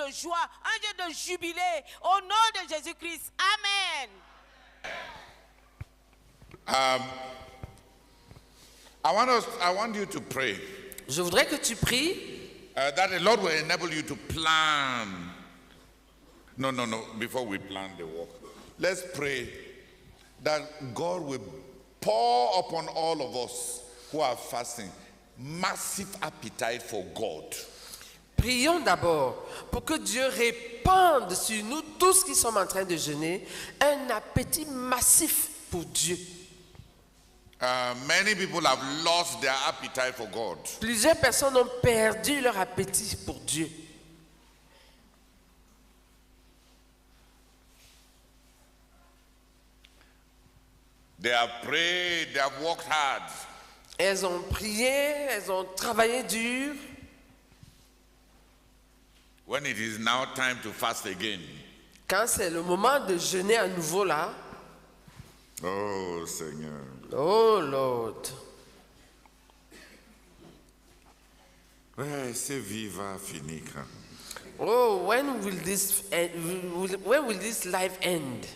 de joie, un Dieu de jubilé. Au nom de Jésus-Christ. Amen. I want you to pray Je voudrais que tu pries that the Lord will enable you to plan. No, before we plan the work, let's pray that God will pour upon all of us who are fasting massive appetite for God. Prions d'abord pour que Dieu répande sur nous tous qui sommes en train de jeûner un appétit massif pour Dieu. Many people have lost their appetite for God. Plusieurs personnes ont perdu leur appétit pour Dieu. They have prayed, they have worked hard. Elles ont prié, elles ont travaillé dur. When it is now time to fast again, Quand c'est le moment de jeûner à nouveau là, oh Seigneur, oh Lord, c'est viva finica. oh when will this life end?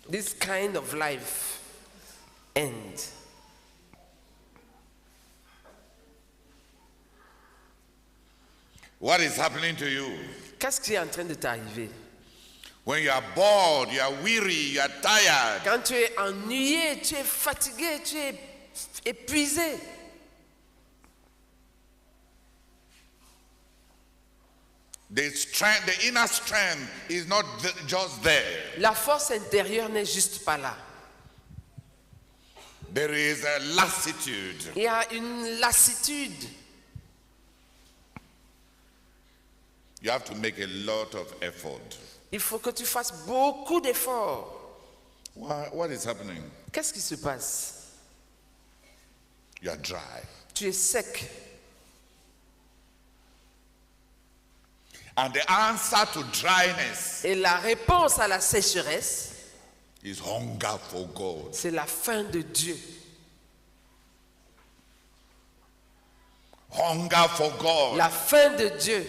This kind of life end. What is happening to you? Qu'est-ce qui est en train de t'arriver? When you are bored, you are weary, you are tired, Quand tu es ennuyé, tu es fatigué, tu es épuisé. the strength, the inner strength is not just there. La force intérieure n'est juste pas là. There is a lassitude. Il y a une lassitude. You have to make a lot of effort. Il faut que tu fasses beaucoup d'efforts. What is happening? Qu'est-ce qui se passe? You are dry. Tu es sec. And the answer to dryness Et la réponse à la sécheresse, is hunger for God. c'est la faim de Dieu. Hunger for God. La faim de Dieu.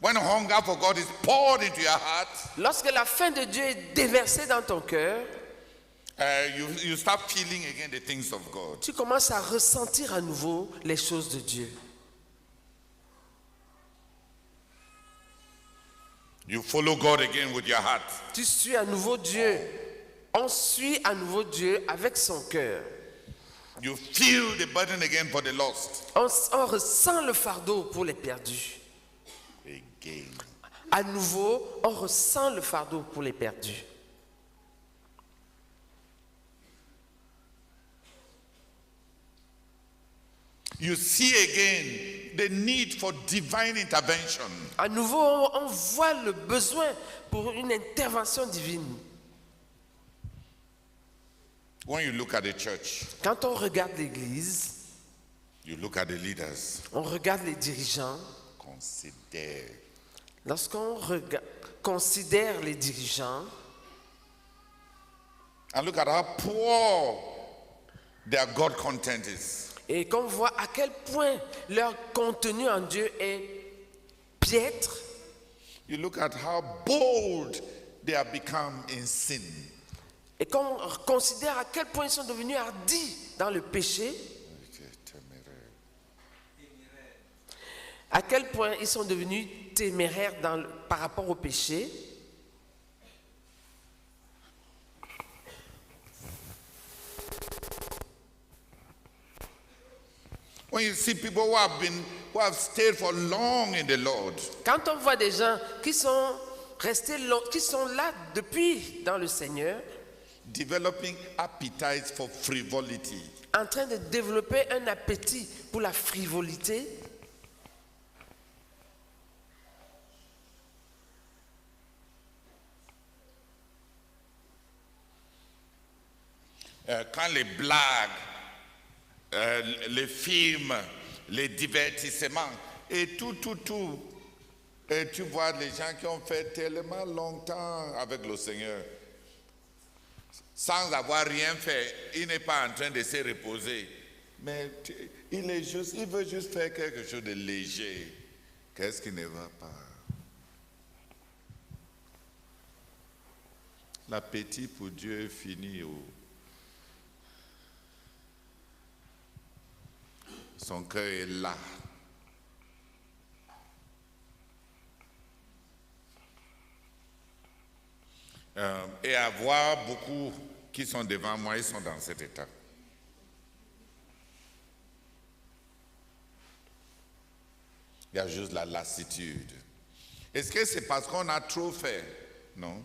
When hunger for God is poured into your heart, Lorsque la faim de Dieu est déversée dans ton cœur, you start feeling again the things of God. tu commences à ressentir à nouveau les choses de Dieu. You follow God again with your heart. Tu suis à nouveau Dieu. On suit à nouveau Dieu avec son cœur. You feel the burden again for the lost. On ressent le fardeau pour les perdus. Again. À nouveau, on ressent le fardeau pour les perdus. You see again the need for divine intervention. À nouveau, on voit le besoin pour une intervention divine. When you look at the church, Quand on regarde l'Église, you look at the leaders, on regarde les dirigeants. consider. Lorsqu'on considère les dirigeants, And look at how poor their God content is. et qu'on voit à quel point leur contenu en Dieu est piètre, You look at how bold they have become in sin. et qu'on considère à quel point ils sont devenus hardis dans le péché, à quel point ils sont devenus téméraires par rapport au péché. When you see people who have stayed for long in the Lord, Quand on voit des gens qui sont restés qui sont là depuis dans le Seigneur, developing appetites for frivolity, en train de développer un appétit pour la frivolité, quand les blagues, les films, les divertissements et tout. Et tu vois les gens qui ont fait tellement longtemps avec le Seigneur. sans avoir rien fait, il n'est pas en train de se reposer. Mais il veut juste faire quelque chose de léger. Qu'est-ce qui ne va pas? L'appétit pour Dieu est fini. Son cœur est là. Et à voir beaucoup qui sont devant moi, ils sont dans cet état. Il y a juste la lassitude. Est-ce que c'est parce qu'on a trop fait? Non.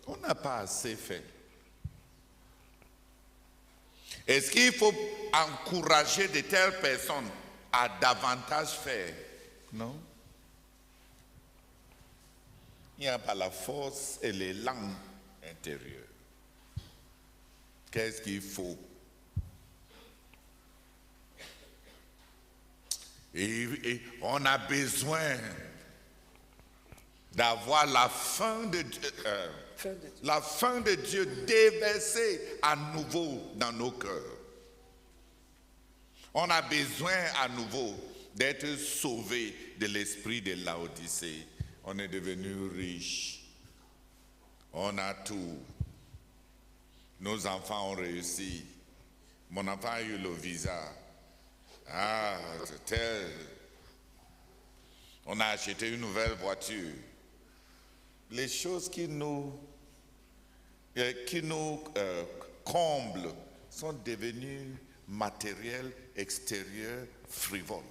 On n'a pas assez fait. Est-ce qu'il faut encourager de telles personnes à davantage faire? Non. Il n'y a pas la force et l'élan intérieur. Qu'est-ce qu'il faut? Et on a besoin d'avoir la fin de Dieu déversée à nouveau dans nos cœurs. On a besoin à nouveau d'être sauvés de l'esprit de Laodicée. On est devenu riche. On a tout. Nos enfants ont réussi. Mon enfant a eu le visa. Ah, c'est tel. On a acheté une nouvelle voiture. Les choses qui nous comblent sont devenues matérielles, extérieures, frivoles.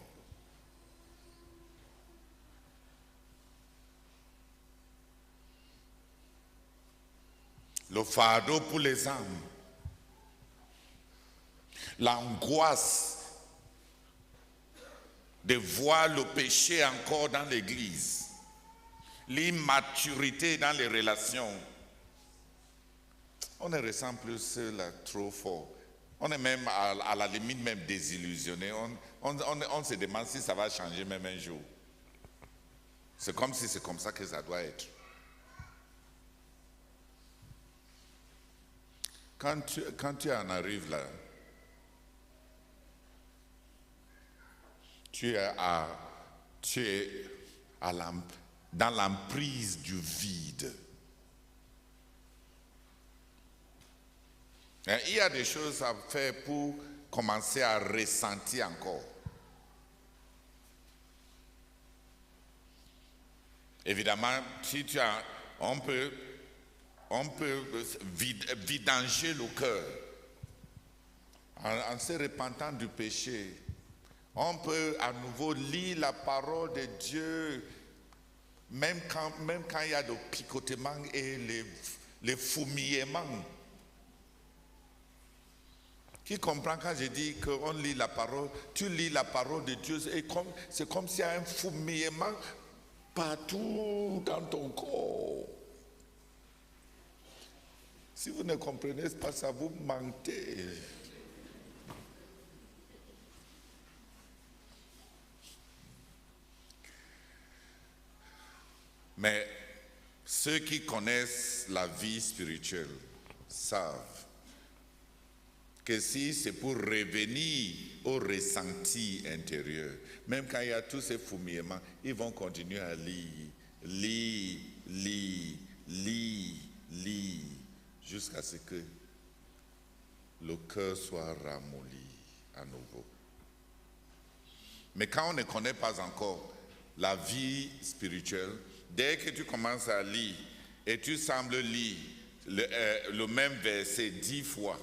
Le fardeau pour les âmes, l'angoisse de voir le péché encore dans l'église, l'immaturité dans les relations. On ne ressent plus cela trop fort. On est même à la limite même désillusionné. On se demande si ça va changer même un jour. C'est comme si c'est comme ça que ça doit être. Quand tu en arrives là, tu es dans l'emprise du vide. Il y a des choses à faire pour commencer à ressentir encore. Évidemment, si on peut vidanger le cœur en se repentant du péché. On peut à nouveau lire la parole de Dieu, même quand il y a le picotement et les fourmillements. Qui comprend quand je dis qu'on lit la parole, tu lis la parole de Dieu, c'est comme s'il y a un fourmillement partout dans ton corps. Si vous ne comprenez pas ça, vous mentez. Mais ceux qui connaissent la vie spirituelle savent que si c'est pour revenir au ressenti intérieur, même quand il y a tous ces fourmillements, ils vont continuer à lire, jusqu'à ce que le cœur soit ramolli à nouveau. Mais quand on ne connaît pas encore la vie spirituelle, dès que tu commences à lire et tu sembles lire le même verset 10 fois,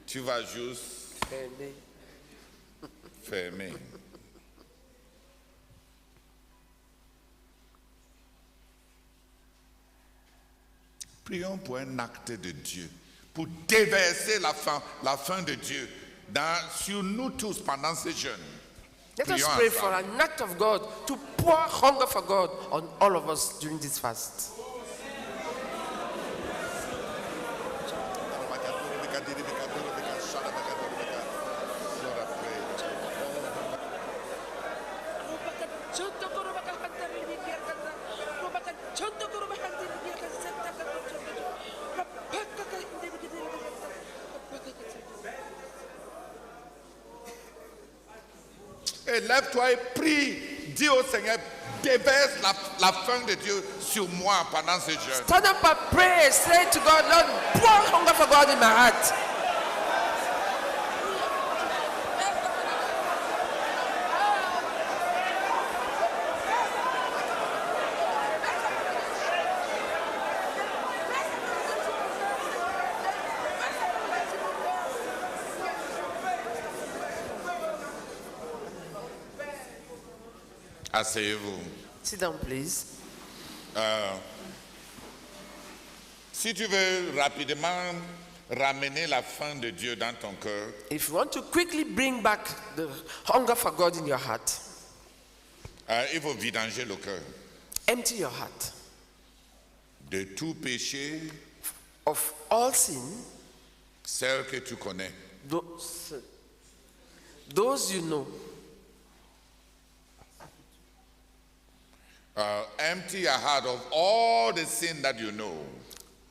tu vas juste fermer. Prions pour un acte de Dieu, pour déverser la fin de Dieu sur nous tous pendant ces jeûnes. Let us pray for an act of God to pour hunger for God on all of us during this fast. Fais, lève-toi et prie. Dis au Seigneur, déverse la faim de Dieu sur moi pendant ce jeûne. Stand up and pray. Say to God, Lord, pour hunger for God in my heart. Asseyez-vous. Sit down, please. Si tu veux rapidement ramener la faim de Dieu dans ton cœur, If you want to quickly bring back the hunger for God in your heart, il faut vidanger le cœur empty your heart de tout péché, of all sin, celle que tu connais. those you know. Empty your heart of all the sin that you know.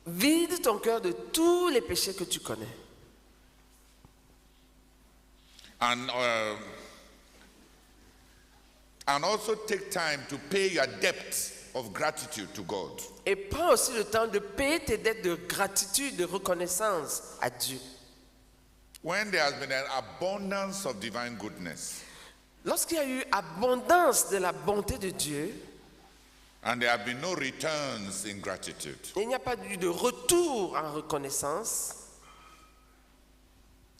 Vide ton cœur de tous les péchés que tu connais. And also take time to pay your debt of gratitude to God. Et prends aussi le temps de payer tes dettes de gratitude, de reconnaissance à Dieu. When there has been an abundance of divine goodness, Lorsqu'il y a eu abondance de la bonté de Dieu, and there have been no returns in gratitude, et il n'y a pas eu de retour en reconnaissance,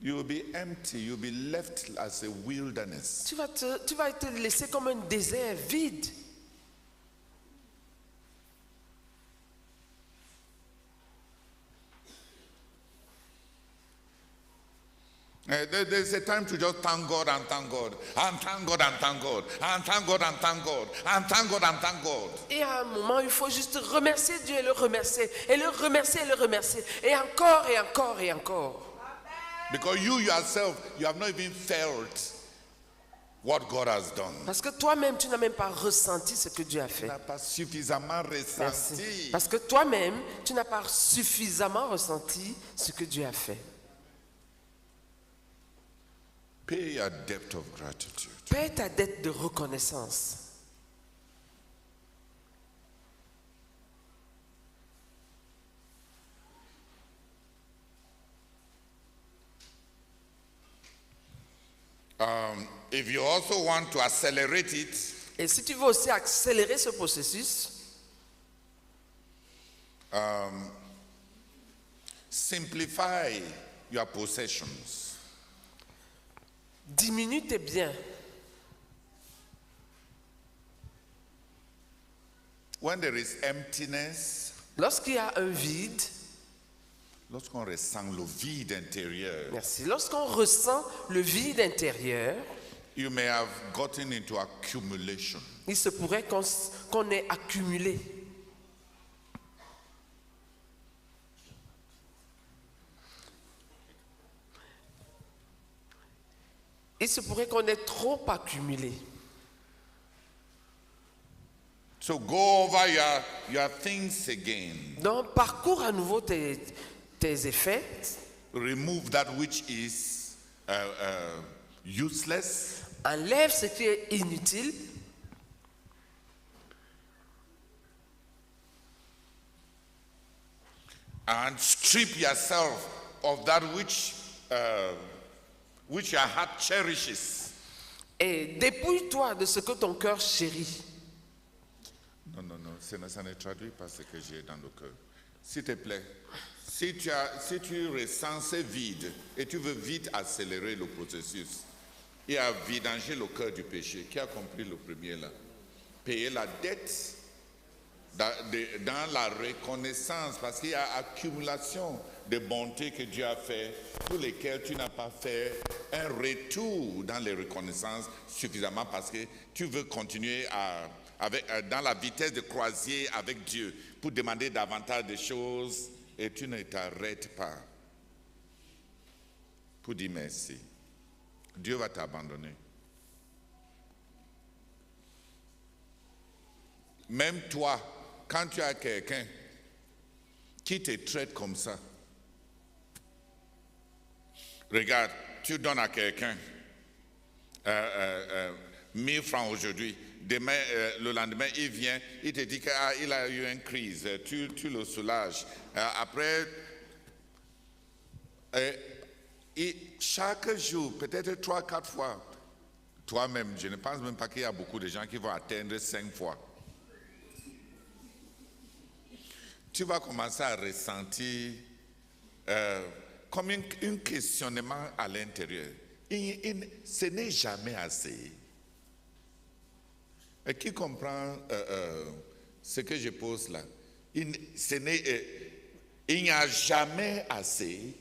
you will be empty, you'll be left as a wilderness. tu vas te laisser comme un désert vide. There's a time to just thank God and thank God, and thank God and thank God, and thank God and thank God, and thank God and thank God. Et à un moment, il faut juste remercier Dieu et le remercier, et le remercier et le remercier, et encore et encore et encore. Because you yourself, you have not even felt what God has done. Parce que toi-même, tu n'as même pas ressenti ce que Dieu a Tu fait. n'as pas suffisamment Merci. ressenti. Parce que toi-même, tu n'as pas suffisamment ressenti ce que Dieu a fait. Pay your debt of gratitude. Paie ta dette de reconnaissance. If you also want to accelerate it, Et si tu veux aussi accélérer ce processus, simplify your possessions. diminue tes biens. When there is emptiness, Lorsqu'il y a un vide, lorsqu'on ressent le vide intérieur, merci. Lorsqu'on ressent le vide intérieur, you may have gotten into accumulation. il se pourrait qu'on ait accumulé. Il se pourrait qu'on ait trop accumulé. So go over your things again. Donc, parcours à nouveau tes effets. Remove that which is useless. Enlève ce qui est inutile. And strip yourself of that which your heart cherishes. Et dépouille-toi de ce que ton cœur chérit. Non, ça ne traduit pas ce que j'ai dans le cœur. S'il te plaît, si tu ressens ce vide et tu veux vite accélérer le processus et à vidanger le cœur du péché, qui a compris le premier là? Payer la dette dans la reconnaissance, parce qu'il y a accumulation de bontés que Dieu a fait, pour lesquelles tu n'as pas fait un retour dans les reconnaissances suffisamment, parce que tu veux continuer dans la vitesse de croisière avec Dieu pour demander davantage de choses et tu ne t'arrêtes pas pour dire merci. Dieu va t'abandonner. Même toi, quand tu as quelqu'un qui te traite comme ça, regarde, tu donnes à quelqu'un 1000 francs aujourd'hui. Demain, le lendemain, il vient, il te dit qu'il a eu une crise. Tu le soulages. Après, chaque jour, peut-être 3-4 fois, toi-même, je ne pense même pas qu'il y a beaucoup de gens qui vont atteindre 5 fois. Tu vas commencer à ressentir comme un questionnement à l'intérieur. Ce n'est jamais assez. Et qui comprend ce que je pose là? Il n'y a jamais assez.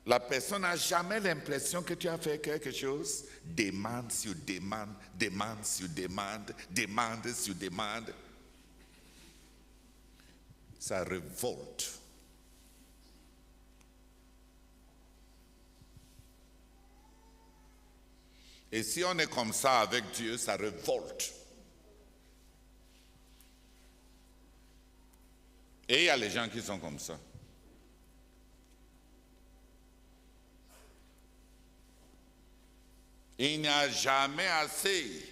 La personne n'a jamais l'impression que tu as fait quelque chose. Demande sur demande, demande sur demande, demande sur demande. Ça révolte. Et si on est comme ça avec Dieu, ça révolte. Et il y a les gens qui sont comme ça. Il n'y a jamais assez.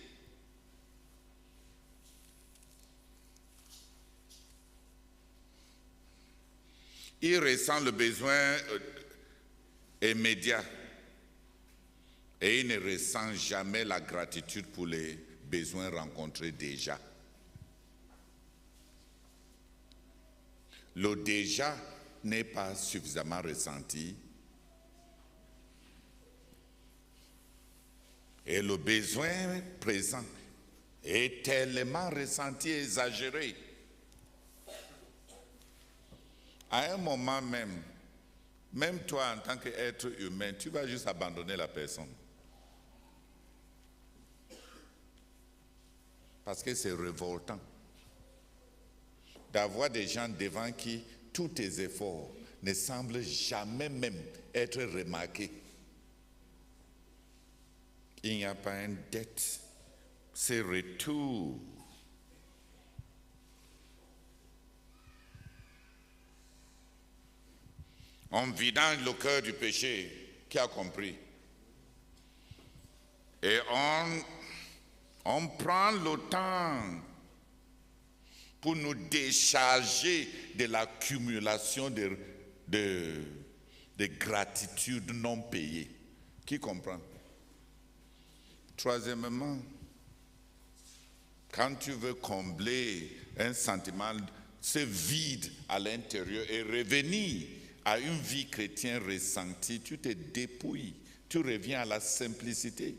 Il ressent le besoin immédiat. Et il ne ressent jamais la gratitude pour les besoins rencontrés déjà. Le déjà n'est pas suffisamment ressenti. Et le besoin présent est tellement ressenti et exagéré. À un moment même toi en tant qu'être humain, tu vas juste abandonner la personne. Parce que c'est révoltant d'avoir des gens devant qui tous tes efforts ne semblent jamais même être remarqués. Il n'y a pas une dette, c'est retour. En vidant le cœur du péché, qui a compris? Et on prend le temps pour nous décharger de l'accumulation de gratitude non payée. Qui comprend? Troisièmement, quand tu veux combler un sentiment, ce vide à l'intérieur et revenir à une vie chrétienne ressentie, tu te dépouilles, tu reviens à la simplicité.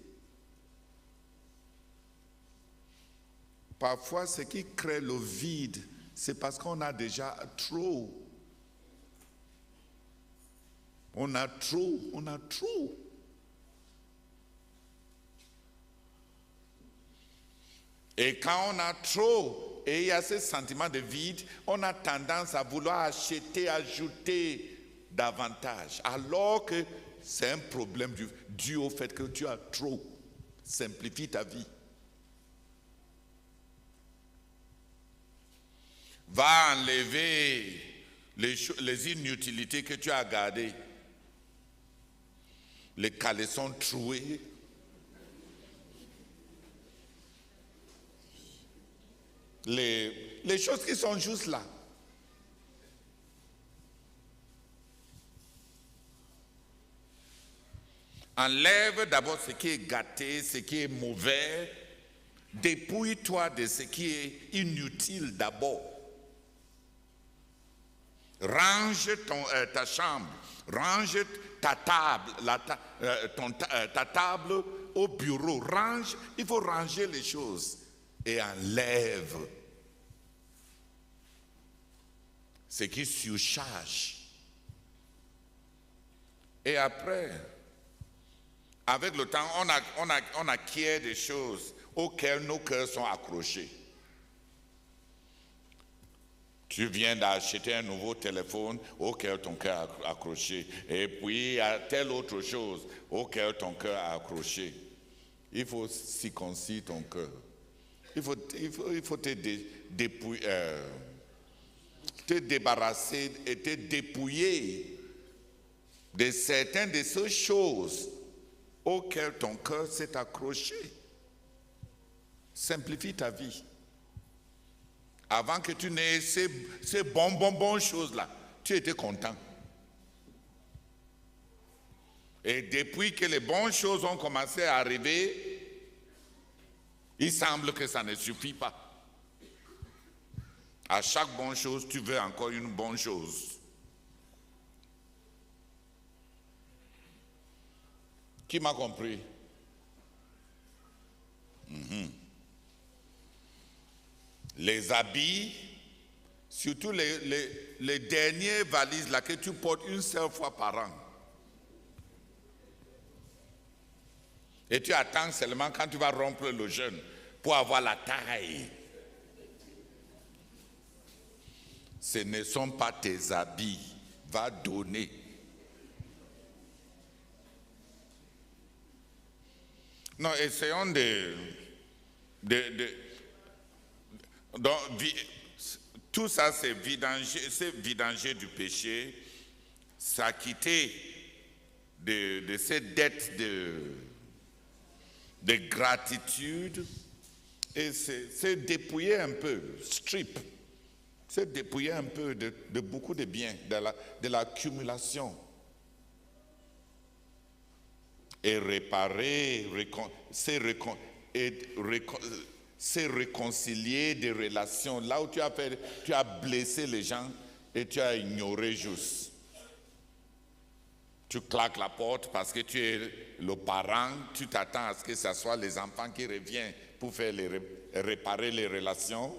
Parfois, ce qui crée le vide, c'est parce qu'on a déjà trop. On a trop. Et quand on a trop, et il y a ce sentiment de vide, on a tendance à vouloir acheter, ajouter davantage. Alors que c'est un problème dû au fait que tu as trop. Simplifie ta vie. Va enlever les inutilités que tu as gardées. Les caleçons troués. Les choses qui sont juste là. Enlève d'abord ce qui est gâté, ce qui est mauvais. Dépouille-toi de ce qui est inutile d'abord. Range ta chambre, range ta table, ta table au bureau. Il faut ranger les choses et enlève ce qui surcharge. Et après, avec le temps, on acquiert des choses auxquelles nos cœurs sont accrochés. Tu viens d'acheter un nouveau téléphone auquel ton cœur est accroché. Et puis, il y a telle autre chose auquel ton cœur est accroché. Il faut circoncire ton cœur. Il faut te débarrasser et te dépouiller de certaines de ces choses auquel ton cœur s'est accroché. Simplifie ta vie. Avant que tu n'aies ces bonnes choses-là, tu étais content. Et depuis que les bonnes choses ont commencé à arriver, il semble que ça ne suffit pas. À chaque bonne chose, tu veux encore une bonne chose. Qui m'a compris? Les habits, surtout les dernières valises là que tu portes une seule fois par an. Et tu attends seulement quand tu vas rompre le jeûne pour avoir la taille. Ce ne sont pas tes habits. Va donner. Non, essayons donc, tout ça, c'est vidanger du péché, s'acquitter de ces dettes de gratitude et c'est dépouiller un peu, strip, c'est dépouiller un peu de beaucoup de biens, de l'accumulation. Et réparer, c'est réconcilier des relations. Là où tu as blessé les gens et tu as ignoré juste. Tu claques la porte parce que tu es le parent, tu t'attends à ce que ce soit les enfants qui reviennent pour faire réparer les relations.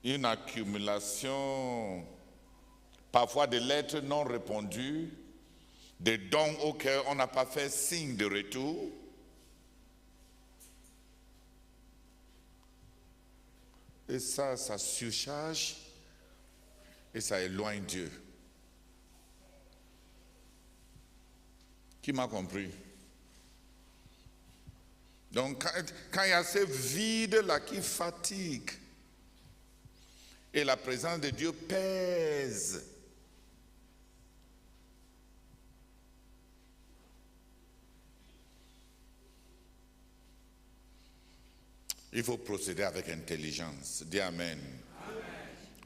Une accumulation, parfois des lettres non répondues, des dons auxquels on n'a pas fait signe de retour. Et ça surcharge et ça éloigne Dieu. Qui m'a compris? Donc quand il y a ce vide-là qui fatigue et la présence de Dieu pèse, il faut procéder avec intelligence. Dis Amen. Amen.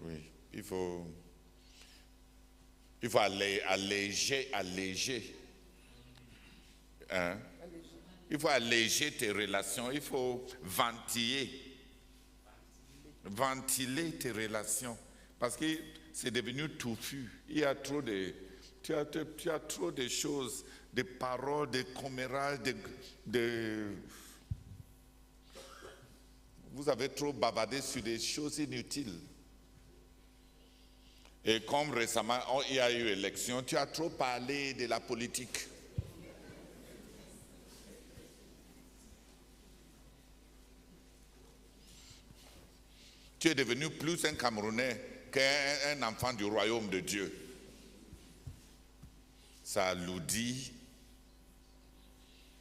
Oui, il faut alléger. Hein? Il faut alléger tes relations. Il faut ventiler tes relations. Parce que c'est devenu touffu. Il y a trop tu as trop de choses, de paroles, de commérages, vous avez trop bavardé sur des choses inutiles. Et comme récemment, il y a eu élection, tu as trop parlé de la politique. Tu es devenu plus un Camerounais qu'un enfant du royaume de Dieu. Ça alourdit,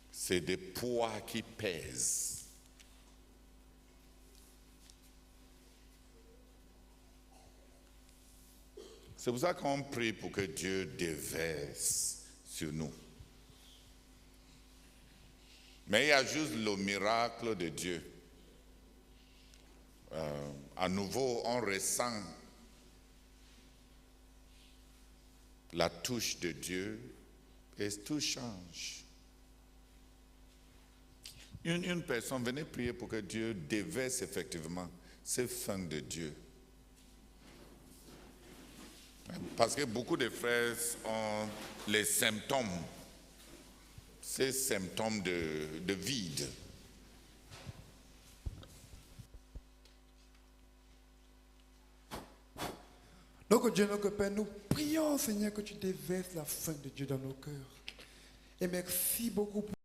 c'est des poids qui pèsent. C'est pour ça qu'on prie pour que Dieu déverse sur nous. Mais il y a juste le miracle de Dieu. À nouveau, on ressent la touche de Dieu et tout change. Une personne, venez prier pour que Dieu déverse effectivement ces fins de Dieu. Parce que beaucoup de frères ont les symptômes, ces symptômes de vide. Donc Dieu, notre Père, nous prions, Seigneur, que tu déverses la fin de Dieu dans nos cœurs. Et merci beaucoup pour